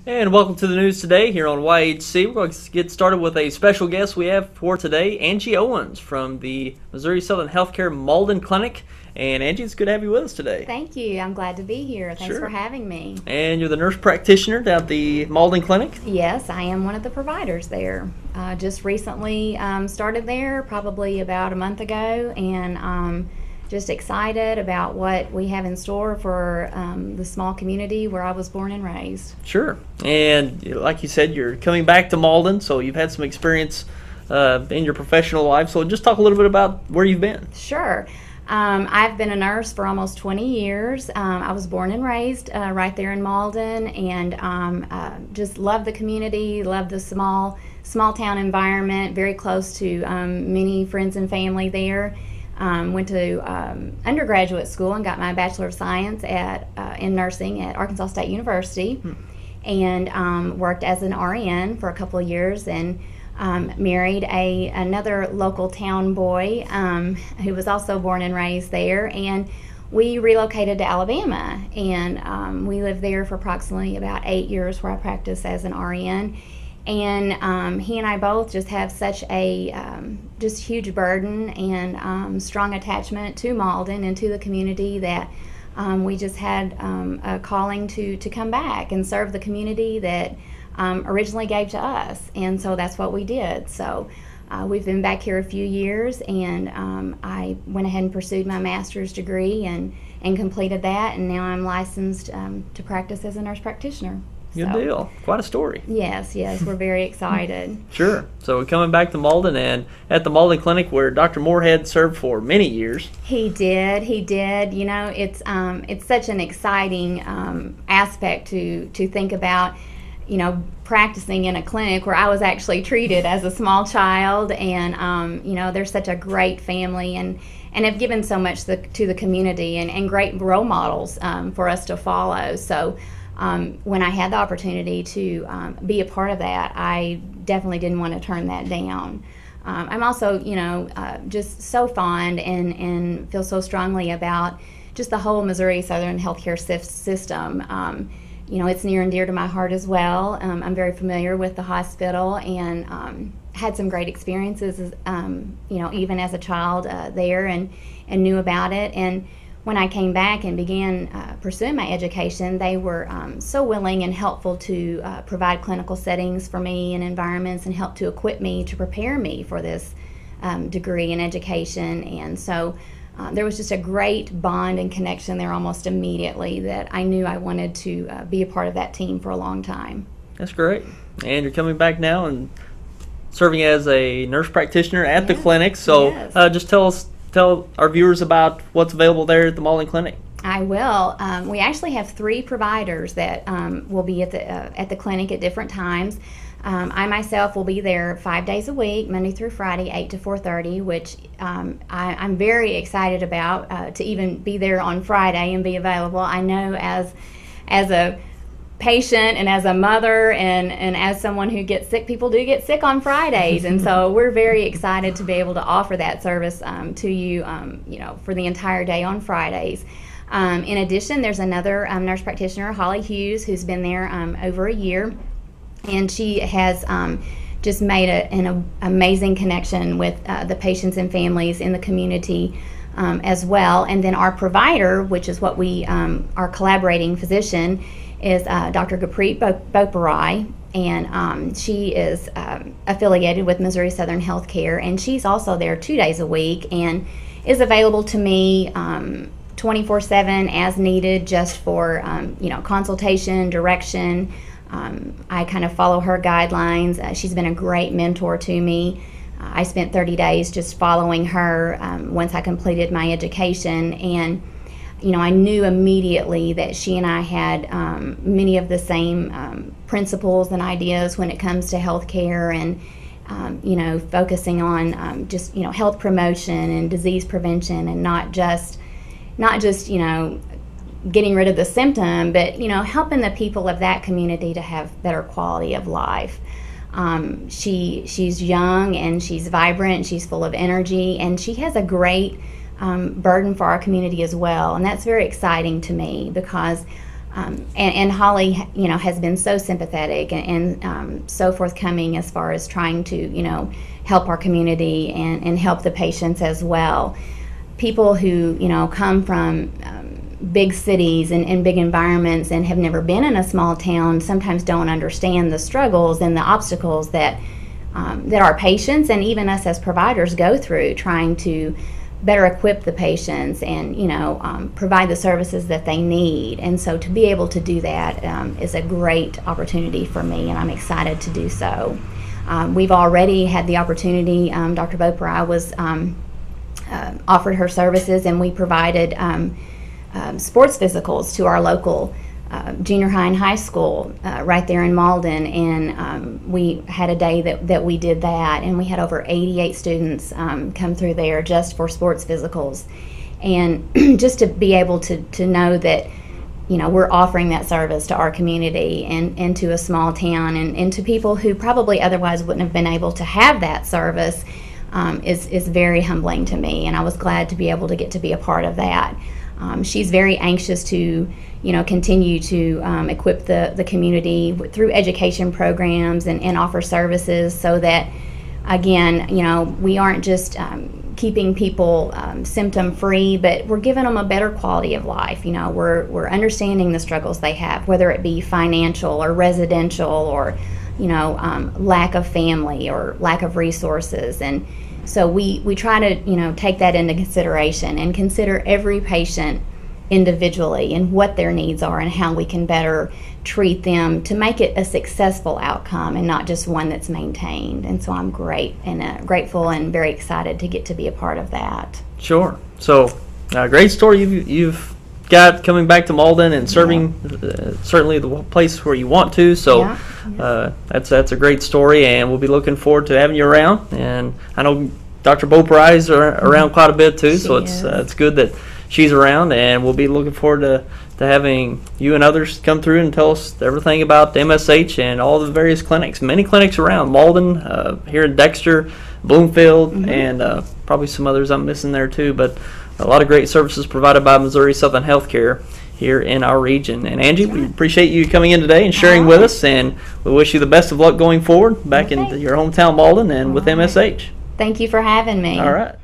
And welcome to the news today here on YHC. We're going to get started with a special guest we have for today, Angie Owens from the Missouri Southern Healthcare Malden Clinic. And Angie, it's good to have you with us today. Thank you. I'm glad to be here. Thanks for having me. And you're the nurse practitioner down at the Malden Clinic? Yes, I am one of the providers there. Just recently started there, probably about a month ago, and just excited about what we have in store for the small community where I was born and raised. Sure. And like you said, you're coming back to Malden, so you've had some experience in your professional life. So just talk a little bit about where you've been. Sure. I've been a nurse for almost 20 years. I was born and raised right there in Malden, and just love the community, love the small town environment, very close to many friends and family there. Went to undergraduate school and got my Bachelor of Science in nursing at Arkansas State University, and worked as an RN for a couple of years, and married another local town boy who was also born and raised there, and we relocated to Alabama, and we lived there for approximately about 8 years where I practiced as an RN. And he and I both just have such a just huge burden and strong attachment to Malden and to the community that we just had a calling to come back and serve the community that originally gave to us. And so that's what we did. So we've been back here a few years, and I went ahead and pursued my master's degree and completed that. And now I'm licensed to practice as a nurse practitioner. Good deal. Quite a story. Yes, we're very excited. Sure. So we're coming back to Malden, and at the Malden Clinic where Dr. Moorhead served for many years. He did. You know, it's such an exciting aspect to think about, you know, practicing in a clinic where I was actually treated as a small child, and you know, they're such a great family and have given so much to the community and great role models for us to follow. So when I had the opportunity to be a part of that, I definitely didn't want to turn that down. I'm also, you know, just so fond and feel so strongly about just the whole Missouri Southern healthcare system. You know, it's near and dear to my heart as well. I'm very familiar with the hospital, and had some great experiences, you know, even as a child there, and knew about it. And when I came back and began pursuing my education, they were so willing and helpful to provide clinical settings for me and environments, and help to equip me to prepare me for this degree in education. And so there was just a great bond and connection there almost immediately that I knew I wanted to be a part of that team for a long time. That's great. And you're coming back now and serving as a nurse practitioner at the clinic. So just tell our viewers about what's available there at the Malden Clinic. I will. We actually have 3 providers that will be at the clinic at different times. I myself will be there 5 days a week, Monday through Friday, 8 to 4:30, which I'm very excited about, to even be there on Friday and be available. I know as a patient and as a mother and as someone who gets sick, people do get sick on Fridays, and so we're very excited to be able to offer that service to you, you know, for the entire day on Fridays. In addition, there's another nurse practitioner, Holly Hughes, who's been there over a year, and she has just made an amazing connection with the patients and families in the community as well. And then our provider, which is what we our collaborating physician, is Dr. Gurpreet Boparai, and she is affiliated with Missouri Southern Healthcare, and she's also there 2 days a week and is available to me 24/7 as needed, just for you know, consultation, direction. I kind of follow her guidelines. She's been a great mentor to me. I spent 30 days just following her once I completed my education, and you know, I knew immediately that she and I had many of the same principles and ideas when it comes to healthcare, and you know, focusing on just, you know, health promotion and disease prevention, and not just you know, getting rid of the symptom, but you know, helping the people of that community to have better quality of life. She's young and she's vibrant, and she's full of energy, and she has a great burden for our community as well, and that's very exciting to me because And Holly, you know, has been so sympathetic and so forthcoming as far as trying to, you know, help our community and help the patients as well. People who, you know, come from big cities and big environments and have never been in a small town sometimes don't understand the struggles and the obstacles that that our patients and even us as providers go through trying to better equip the patients and, you know, provide the services that they need. And so to be able to do that is a great opportunity for me, and I'm excited to do so. We've already had the opportunity, Dr. Boperai was offered her services, and we provided sports physicals to our local junior high and high school right there in Malden, and we had a day that we did that, and we had over 88 students come through there just for sports physicals. And just to be able to know that, you know, we're offering that service to our community and to a small town and to people who probably otherwise wouldn't have been able to have that service is very humbling to me, and I was glad to be able to get to be a part of that. She's very anxious to, you know, continue to equip the community through education programs and offer services so that, again, you know, we aren't just keeping people symptom-free, but we're giving them a better quality of life. You know, we're understanding the struggles they have, whether it be financial or residential or, you know, lack of family or lack of resources. And so we try to, you know, take that into consideration and consider every patient individually and what their needs are and how we can better treat them to make it a successful outcome and not just one that's maintained. And so I'm grateful and very excited to get to be a part of that. Sure. So great story you've got coming back to Malden and serving certainly the place where you want to. So that's a great story, and we'll be looking forward to having you around. And I know Dr. Boperai is around quite a bit too, so it's good that she's around, and we'll be looking forward to having you and others come through and tell us everything about the MSH and all the various clinics. Many clinics around Malden, here in Dexter, Bloomfield, and probably some others I'm missing there too. But a lot of great services provided by Missouri Southern Healthcare here in our region. And Angie, we appreciate you coming in today and sharing with us, and we wish you the best of luck going forward back in your hometown Malden and with MSH. Thank you for having me. All right.